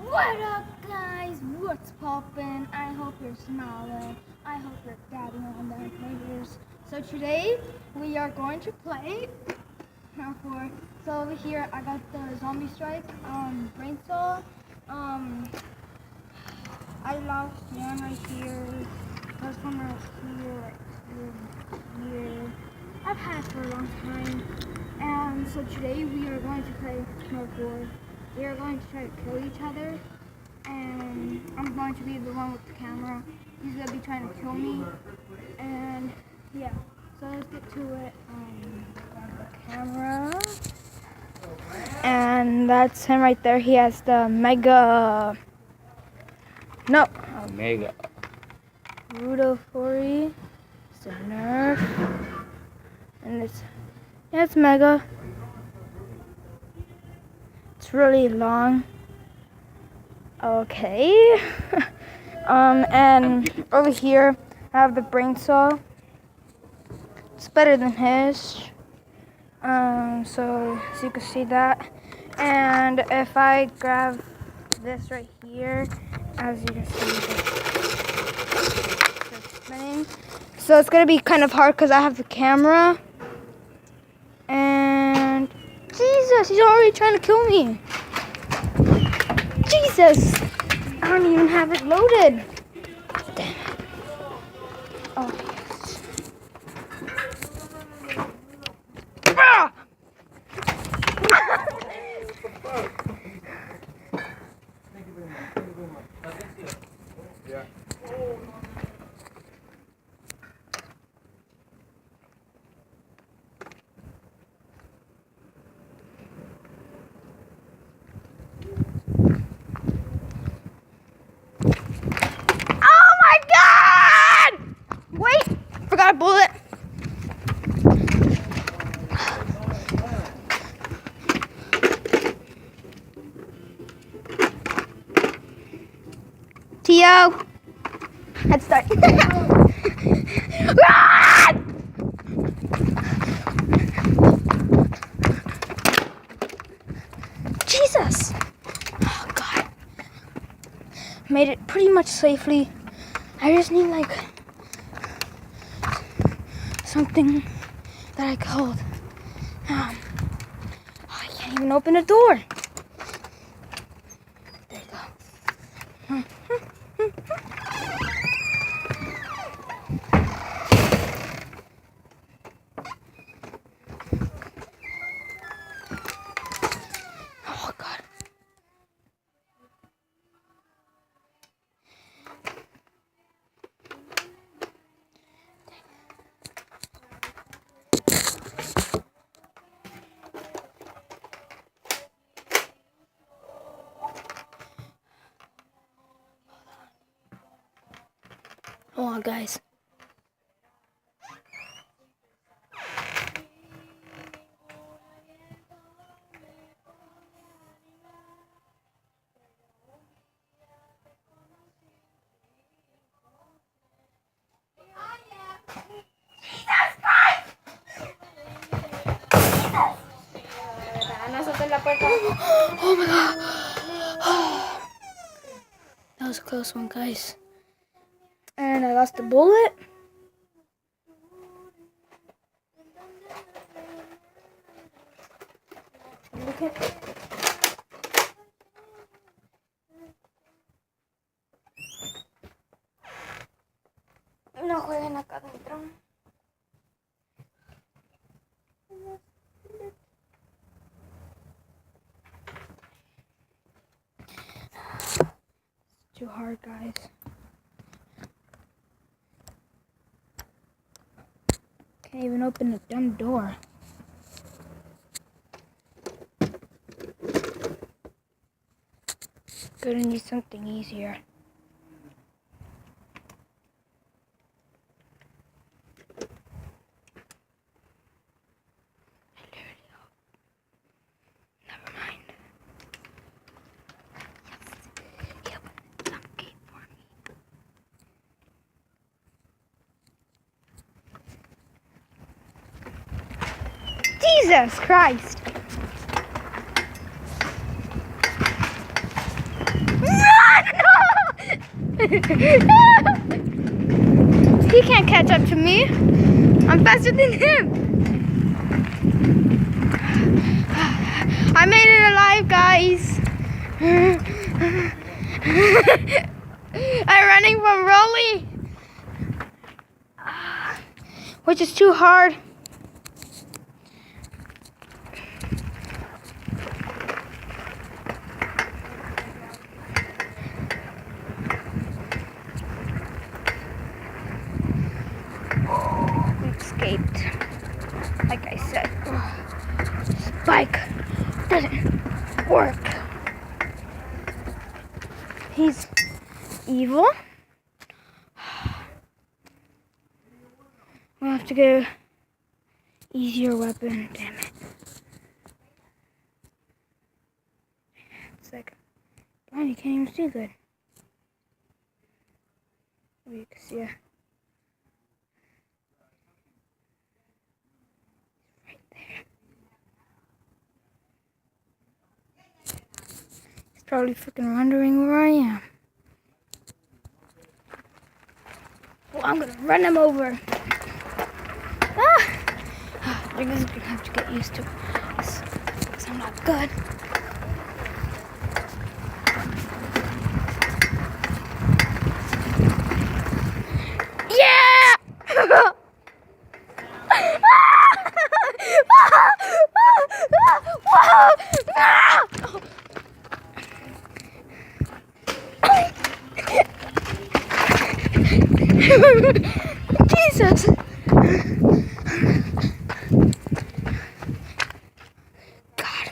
What up, guys? What's poppin'? I hope you're smiling. I hope you're dabbing on their fingers. So today we are going to play Nerf War. So over here I got the zombie strike brain saw. I lost one right here. There's one right here, here. I've had it for a long time. And so today we are going to play Nerf War. We are going to try to kill each other, and I'm going to be the one with the camera. He's going to be trying to kill me, and yeah, so let's get to it. Grab the camera, and that's him right there. He has the Mega. Rudolphori. It's a Nerf, and it's Mega. It's really long. Okay. And over here I have the brain saw. It's better than his. So you can see that. And if I grab this right here, as you can see, it's spinning. So it's gonna be kind of hard because I have the camera. And Jesus, he's already trying to kill me. Jesus, I don't even have it loaded. Damn it. Oh, yes. Ah! Forgot a bullet. Tio, let's start. Jesus. Oh God. Made it pretty much safely. I just need something that I could hold. I can't even open the door. There you go. Oh God. Hold on, guys. Oh my God. That was a close one, guys. And I lost the bullet. Look at no jueguen acá adentro. Too hard, guys. Can't even open the dumb door. Gonna need something easier. Never mind. Yes. He opened some gate for me. Jesus Christ! He can't catch up to me. I'm faster than him. I made it alive, guys. I'm running from Rolly, which is too hard. We escaped. Like I said, this bike doesn't work. He's evil. We'll have to get an easier weapon. Damn it. It's like, man, you can't even see good. Oh, you can see it. Right there. He's probably freaking wondering where I am. Well, I'm gonna run him over. You're gonna have to get used to this because I'm not good. Yeah! Jesus! God.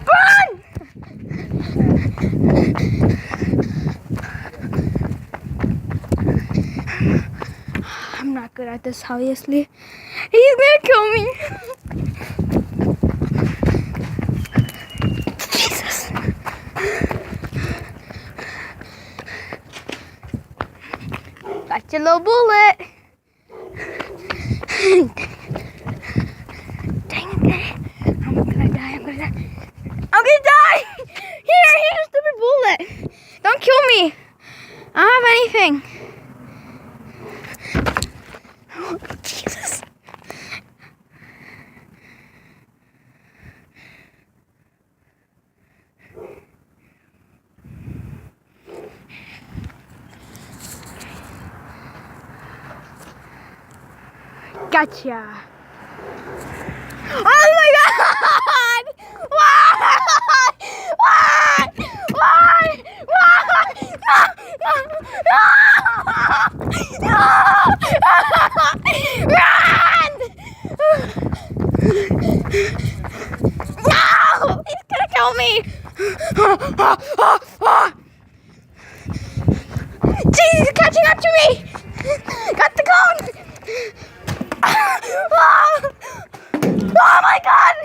Run! I'm not good at this, obviously. He's gonna kill me. Jesus. Got your little bullet. Dang it. I'm gonna die. I'm gonna die. Here, here's a stupid bullet. Don't kill me. I don't have anything. Oh, Jesus. Gotcha. Oh my God! Why? Run! No! He's gonna kill me! Jeez, he's catching up to me! Got the gun! Oh my God!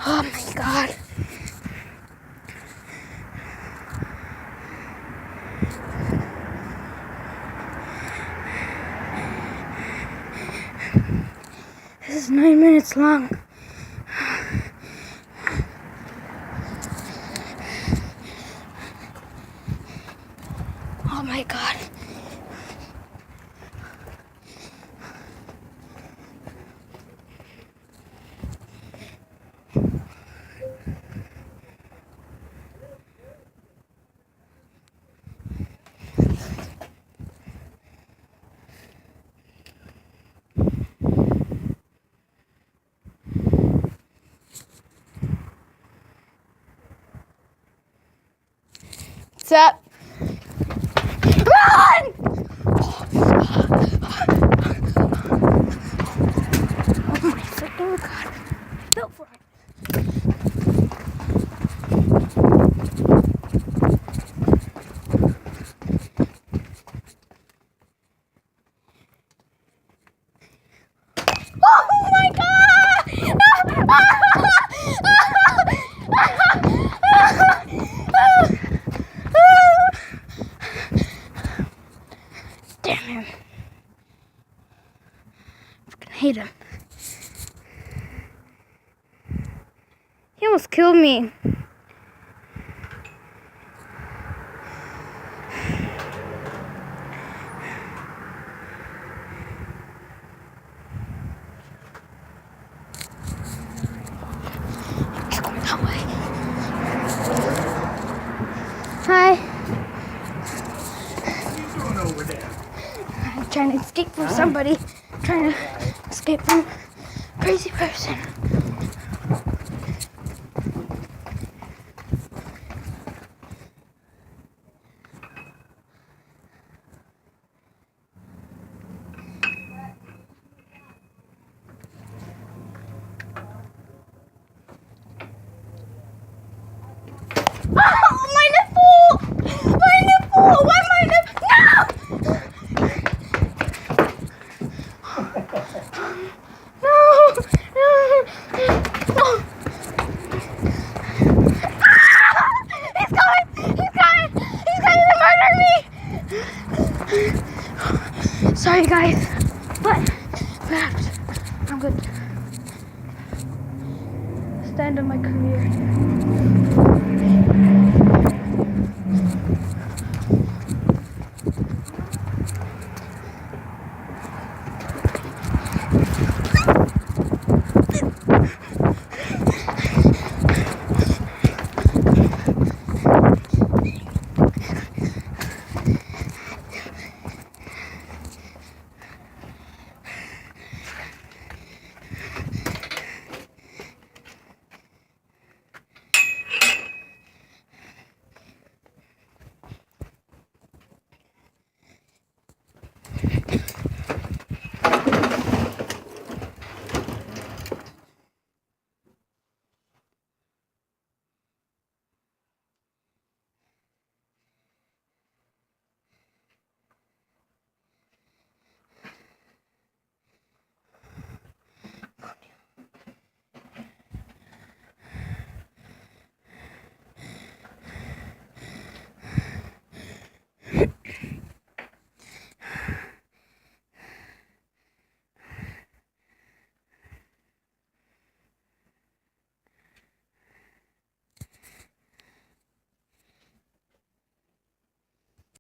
Oh my God. This is 9 minutes long. Oh my God. What's up? Run! Oh my freaking God. Go for it. kill me. He's going that way. Hi. What are you doing over there? I'm trying to escape from somebody. Trying to escape from a crazy person. Oh, my nipple! My nipple! Why my nipple? No! No! No! No! Ah! He's coming! He's coming! He's coming to murder me! Sorry, guys.